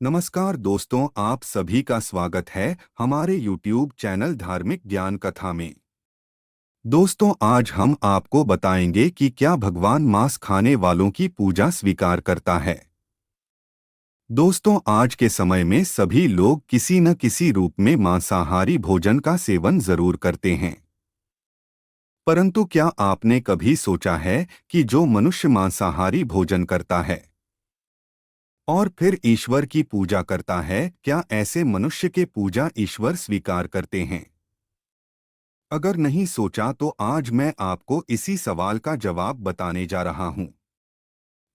नमस्कार दोस्तों, आप सभी का स्वागत है हमारे YouTube चैनल धार्मिक ज्ञान कथा में। दोस्तों, आज हम आपको बताएंगे कि क्या भगवान मांस खाने वालों की पूजा स्वीकार करता है। दोस्तों, आज के समय में सभी लोग किसी न किसी रूप में मांसाहारी भोजन का सेवन जरूर करते हैं। परंतु क्या आपने कभी सोचा है कि जो मनुष्य मांसाहारी भोजन करता है और फिर ईश्वर की पूजा करता है, क्या ऐसे मनुष्य के पूजा ईश्वर स्वीकार करते हैं? अगर नहीं सोचा तो आज मैं आपको इसी सवाल का जवाब बताने जा रहा हूं,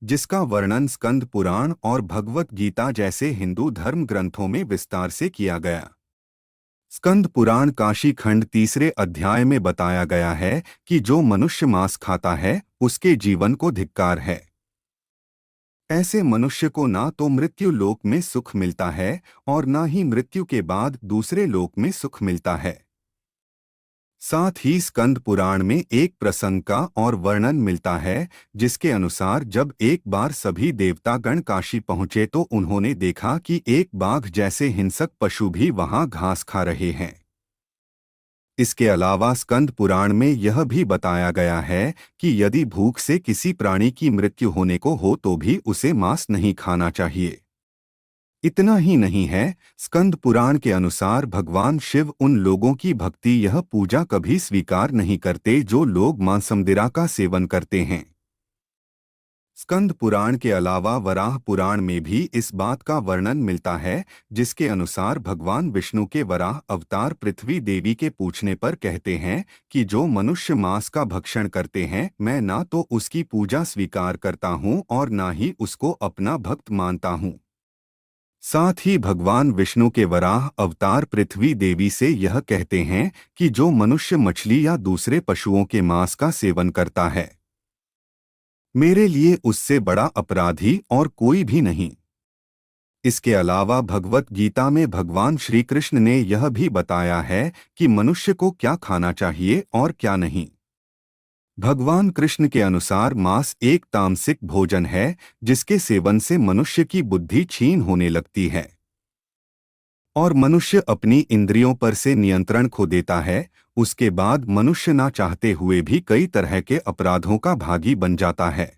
जिसका वर्णन स्कंद पुराण और भगवत गीता जैसे हिंदू धर्म ग्रंथों में विस्तार से किया गया। स्कंद पुराण काशी खंड 3 अध्याय में बताया गया है कि जो मनुष्य मांस खाता है उसके जीवन को धिक्कार है। ऐसे मनुष्य को ना तो मृत्यु लोक में सुख मिलता है और ना ही मृत्यु के बाद दूसरे लोक में सुख मिलता है। साथ ही स्कंद पुराण में एक प्रसंग का और वर्णन मिलता है, जिसके अनुसार जब एक बार सभी देवतागण काशी पहुंचे तो उन्होंने देखा कि एक बाघ जैसे हिंसक पशु भी वहां घास खा रहे हैं। इसके अलावा स्कंद पुराण में यह भी बताया गया है कि यदि भूख से किसी प्राणी की मृत्यु होने को हो तो भी उसे मांस नहीं खाना चाहिए। इतना ही नहीं है, स्कंद पुराण के अनुसार भगवान शिव उन लोगों की भक्ति यह पूजा कभी स्वीकार नहीं करते जो लोग मांसमदिरा का सेवन करते हैं। स्कंद पुराण के अलावा वराह पुराण में भी इस बात का वर्णन मिलता है, जिसके अनुसार भगवान विष्णु के वराह अवतार पृथ्वी देवी के पूछने पर कहते हैं कि जो मनुष्य मांस का भक्षण करते हैं, मैं ना तो उसकी पूजा स्वीकार करता हूँ और ना ही उसको अपना भक्त मानता हूँ। साथ ही भगवान विष्णु के वराह अवतार पृथ्वी देवी से यह कहते हैं कि जो मनुष्य मछली या दूसरे पशुओं के मांस का सेवन करता है, मेरे लिए उससे बड़ा अपराधी और कोई भी नहीं। इसके अलावा भगवत गीता में भगवान श्री कृष्ण ने यह भी बताया है कि मनुष्य को क्या खाना चाहिए और क्या नहीं। भगवान कृष्ण के अनुसार मांस एक तामसिक भोजन है, जिसके सेवन से मनुष्य की बुद्धि क्षीण होने लगती है और मनुष्य अपनी इंद्रियों पर से नियंत्रण खो देता है। उसके बाद मनुष्य ना चाहते हुए भी कई तरह के अपराधों का भागी बन जाता है।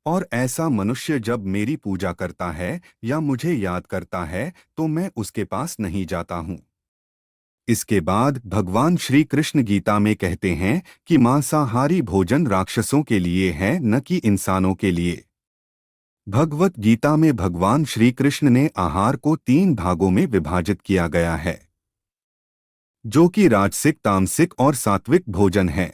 और ऐसा मनुष्य जब मेरी पूजा करता है या मुझे याद करता है तो मैं उसके पास नहीं जाता हूँ। इसके बाद भगवान श्री कृष्ण गीता में कहते हैं कि मांसाहारी भोजन राक्षसों के लिए है, न कि इंसानों के लिए। भगवत गीता में भगवान श्री कृष्ण ने आहार को 3 भागों में विभाजित किया गया है, जो कि राजसिक, तामसिक और सात्विक भोजन है।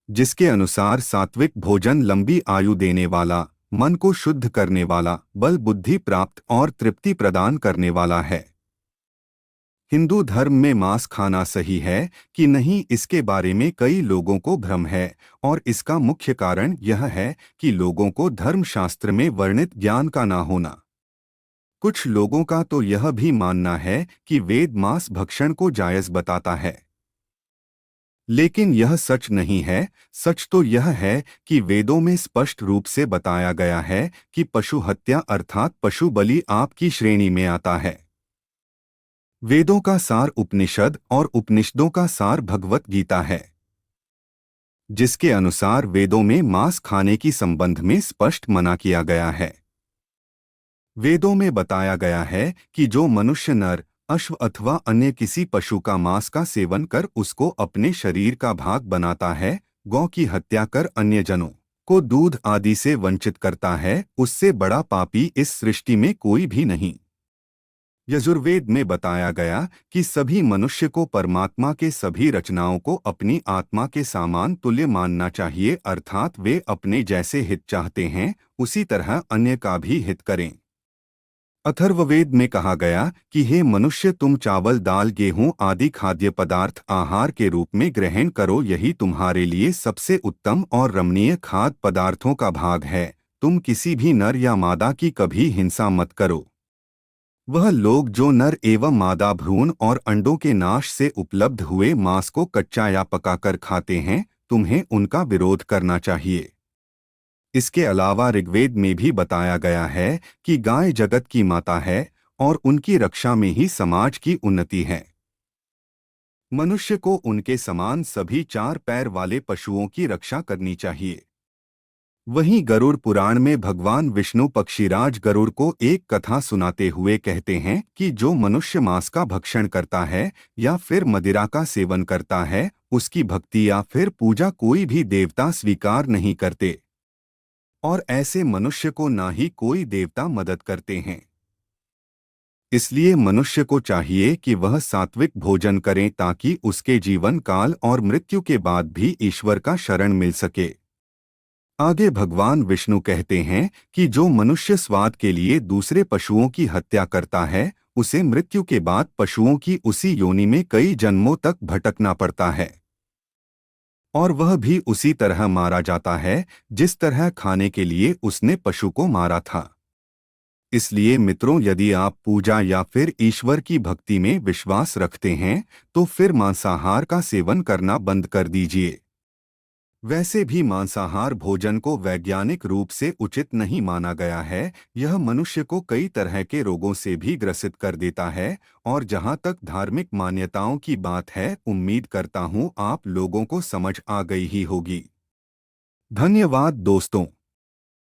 जिसके अनुसार सात्विक भोजन लंबी आयु देने वाला, मन को शुद्ध करने वाला, बल बुद्धि प्राप्त और तृप्ति प्रदान करने वाला है। हिंदू धर्म में मांस खाना सही है कि नहीं, इसके बारे में कई लोगों को भ्रम है और इसका मुख्य कारण यह है कि लोगों को धर्मशास्त्र में वर्णित ज्ञान का ना होना। कुछ लोगों का तो यह भी मानना है कि वेद मांस भक्षण को जायज बताता है, लेकिन यह सच नहीं है। सच तो यह है कि वेदों में स्पष्ट रूप से बताया गया है कि पशु हत्या अर्थात पशु बलि आपकी श्रेणी में आता है। वेदों का सार उपनिषद और उपनिषदों का सार भगवत गीता है, जिसके अनुसार वेदों में मांस खाने की संबंध में स्पष्ट मना किया गया है। वेदों में बताया गया है कि जो मनुष्य नर, अश्व अथवा अन्य किसी पशु का मांस का सेवन कर उसको अपने शरीर का भाग बनाता है, गौ की हत्या कर अन्य जनों को दूध आदि से वंचित करता है, उससे बड़ा पापी इस सृष्टि में कोई भी नहीं। यजुर्वेद में बताया गया कि सभी मनुष्य को परमात्मा के सभी रचनाओं को अपनी आत्मा के समान तुल्य मानना चाहिए, अर्थात वे अपने जैसे हित चाहते हैं उसी तरह अन्य का भी हित करें। अथर्ववेद में कहा गया कि हे मनुष्य, तुम चावल, दाल, गेहूं आदि खाद्य पदार्थ आहार के रूप में ग्रहण करो, यही तुम्हारे लिए सबसे उत्तम और रमणीय खाद्य पदार्थों का भाग है। तुम किसी भी नर या मादा की कभी हिंसा मत करो। वह लोग जो नर एवं मादा भ्रूण और अंडों के नाश से उपलब्ध हुए मांस को कच्चा या पकाकर खाते हैं, तुम्हें उनका विरोध करना चाहिए। इसके अलावा ऋग्वेद में भी बताया गया है कि गाय जगत की माता है और उनकी रक्षा में ही समाज की उन्नति है। मनुष्य को उनके समान सभी चार पैर वाले पशुओं की रक्षा करनी चाहिए। वहीं गरुड़ पुराण में भगवान विष्णु पक्षीराज गरुड़ को एक कथा सुनाते हुए कहते हैं कि जो मनुष्य मांस का भक्षण करता है या फिर मदिरा का सेवन करता है, उसकी भक्ति या फिर पूजा कोई भी देवता स्वीकार नहीं करते और ऐसे मनुष्य को ना ही कोई देवता मदद करते हैं। इसलिए मनुष्य को चाहिए कि वह सात्विक भोजन करें ताकि उसके जीवन काल और मृत्यु के बाद भी ईश्वर का शरण मिल सके। आगे भगवान विष्णु कहते हैं कि जो मनुष्य स्वाद के लिए दूसरे पशुओं की हत्या करता है, उसे मृत्यु के बाद पशुओं की उसी योनि में कई जन्मों तक भटकना पड़ता है और वह भी उसी तरह मारा जाता है जिस तरह खाने के लिए उसने पशु को मारा था। इसलिए मित्रों, यदि आप पूजा या फिर ईश्वर की भक्ति में विश्वास रखते हैं तो फिर मांसाहार का सेवन करना बंद कर दीजिए। वैसे भी मांसाहार भोजन को वैज्ञानिक रूप से उचित नहीं माना गया है। यह मनुष्य को कई तरह के रोगों से भी ग्रसित कर देता है और जहां तक धार्मिक मान्यताओं की बात है, उम्मीद करता हूं आप लोगों को समझ आ गई ही होगी। धन्यवाद दोस्तों।